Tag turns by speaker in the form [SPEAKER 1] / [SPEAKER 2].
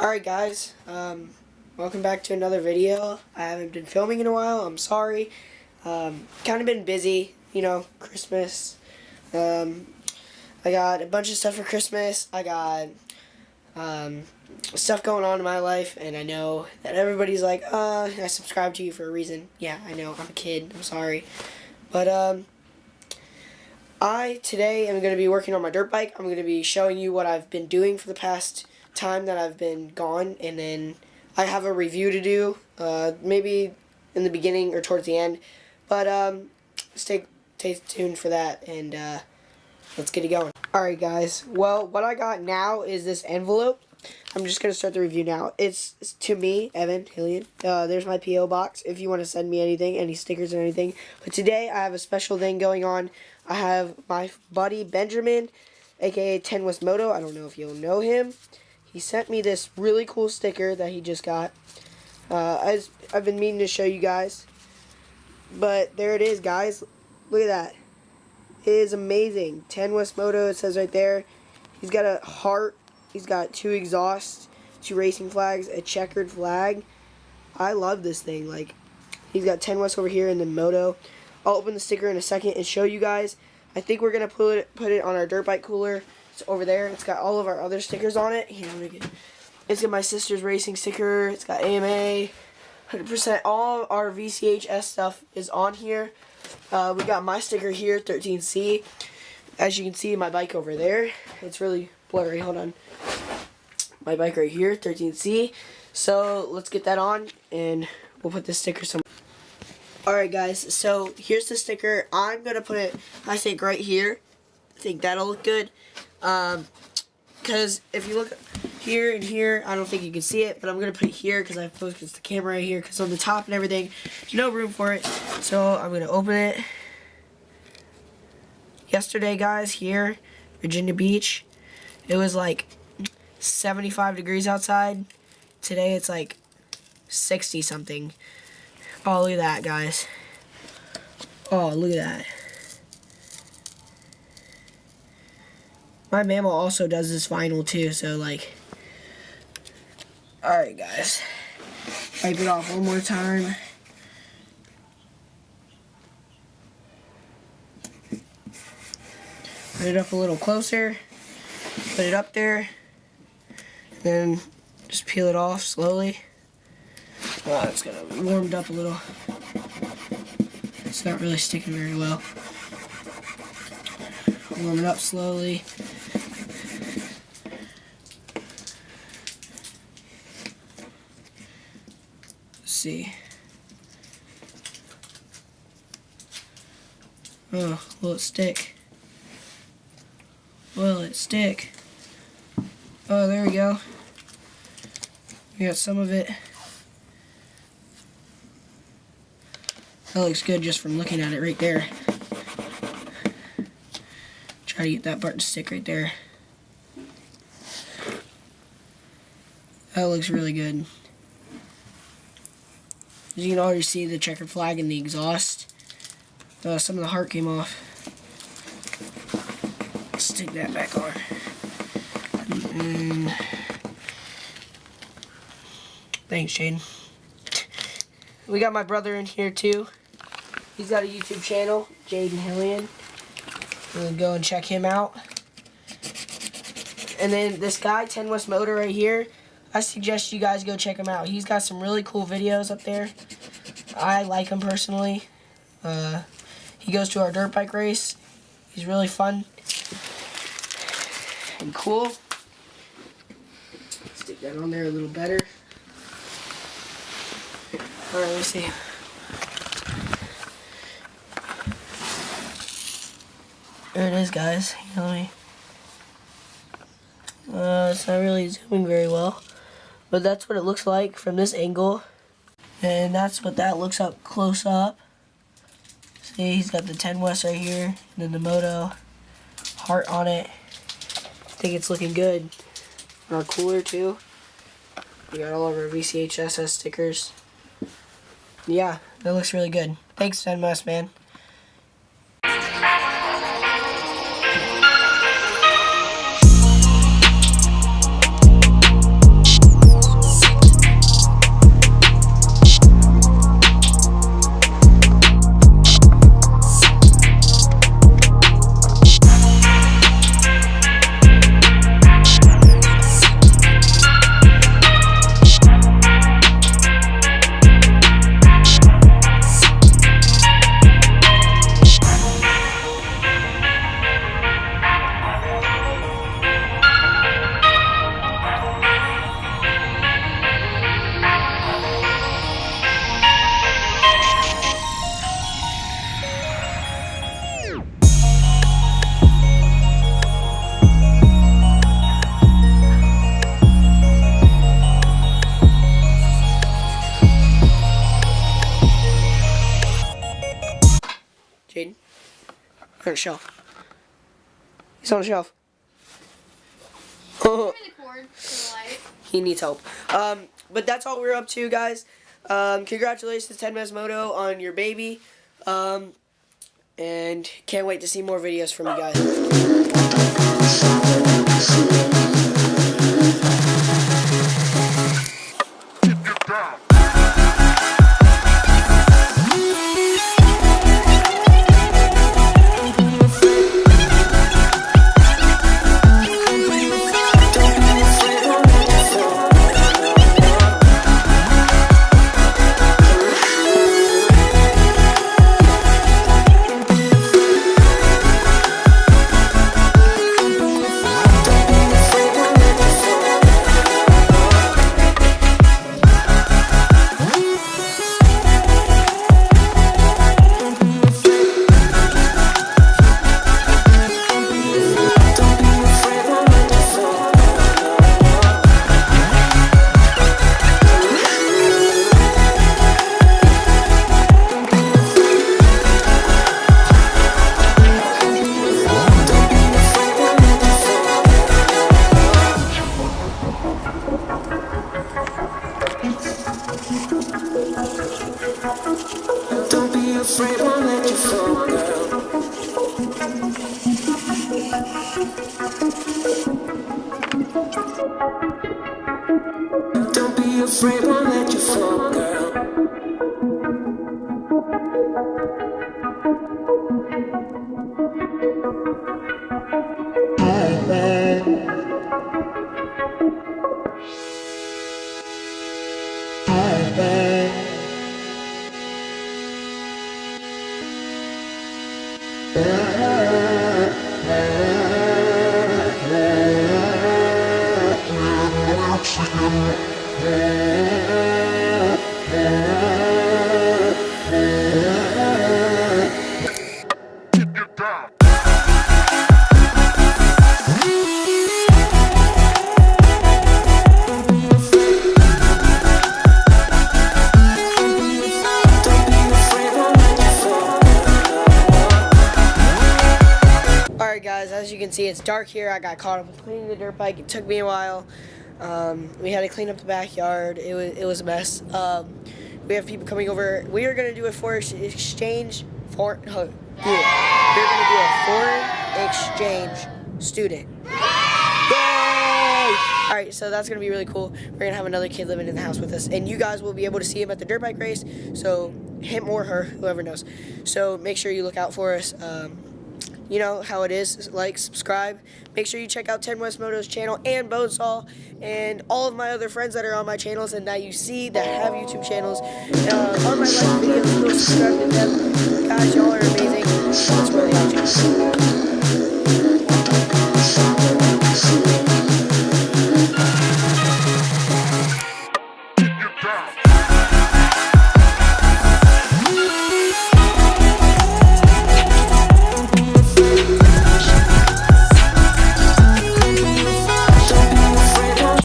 [SPEAKER 1] Alright guys, welcome back to another video. I haven't been filming in a while, I'm sorry. Kind of been busy, Christmas. I got a bunch of stuff for Christmas. I got stuff going on in my life, and I know that everybody's like, I subscribed to you for a reason. Yeah, I know, I'm a kid, I'm sorry. But I today am going to be working on my dirt bike. I'm going to be showing you what I've been doing for the past time that I've been gone, and then I have a review to do, maybe in the beginning or towards the end, but stay tuned for that, and let's get it going. Alright guys, well, what I got now is this envelope. I'm just going to start the review now. It's to me, Evan Hillian. There's my P.O. box if you want to send me anything, any stickers or anything. But today I have a special thing going on. I have my buddy Benjamin, aka 10westmoto. I don't know if you'll know him. He sent me this really cool sticker that he just got. I've been meaning to show you guys. But there it is, guys. Look at that. It is amazing. 10westmoto, it says right there. He's got a heart. He's got 2 exhausts, 2 racing flags, a checkered flag. I love this thing. Like, he's got 10west over here and then moto. I'll open the sticker in a second and show you guys. I think we're going to put it on our dirt bike cooler. It's over there. It's got all of our other stickers on it. It's got my sister's racing sticker. It's got AMA. 100%. All our VCHS stuff is on here. We got my sticker here, 13C. As you can see, my bike over there. It's really blurry. Hold on. My bike right here, 13C. So let's get that on, and we'll put this sticker somewhere. Alright guys, so here's the sticker. I'm going to put it, I think, right here. I think that'll look good. Because if you look here and here, I don't think you can see it, but I'm going to put it here because I focused the camera right here, because on the top and everything, there's no room for it. So I'm going to open it. Yesterday, guys, here, Virginia Beach, it was like 75 degrees outside. Today it's like 60 something. Oh, look at that, guys. Oh, look at that. My mammal also does this vinyl too, so like, alright guys, wipe it off one more time. Put it up a little closer, put it up there, then just peel it off slowly. Oh, it's gonna be warmed up a little. It's not really sticking very well. Warm it up slowly. See. Oh, will it stick? Will it stick? Oh, there we go. We got some of it. That looks good just from looking at it right there. Try to get that part to stick right there. That looks really good. As you can already see the checkered flag in the exhaust. Some of the heart came off. Stick that back on. Thanks, Jaden. We got my brother in here too. He's got a YouTube channel, Jaden Hillian. We'll go and check him out. And then this guy, 10westmoto right here, I suggest you guys go check him out. He's got some really cool videos up there. I like him personally. He goes to our dirt bike race. He's really fun and cool. Stick that on there a little better. Alright, let's see. There it is, guys. It's not really zooming very well, but that's what it looks like from this angle, and that's what that looks up close up. See, he's got the 10west right here, and then the moto heart on it. I think it's looking good. And our cooler too. We got all of our VCHS stickers. Yeah, that looks really good. Thanks, 10west, man. on the shelf. He's on the shelf.
[SPEAKER 2] Give me the cord for the light.
[SPEAKER 1] He needs help. But that's all we're up to, guys. Congratulations, 10westmoto, on your baby. And can't wait to see more videos from you guys.
[SPEAKER 3] Don't be afraid, won't let you fall, girl. Don't be afraid, won't let you fall, girl.
[SPEAKER 1] Alright guys, as you can see, it's dark here. I got caught up cleaning the dirt bike. It took me a while. We had to clean up the backyard. It was a mess. We have people coming over. We are going to do a foreign exchange we're going to do a foreign exchange student. Yay! Alright, so that's going to be really cool. We're going to have another kid living in the house with us. And you guys will be able to see him at the dirt bike race. So him or her, whoever knows. So make sure you look out for us. You know how it is. Like, subscribe. Make sure you check out 10westmoto's channel and Bonesaw and all of my other friends that are on my channels and that you see that have YouTube channels. On my like videos, go subscribe to them. Guys, y'all are amazing. That's really amazing.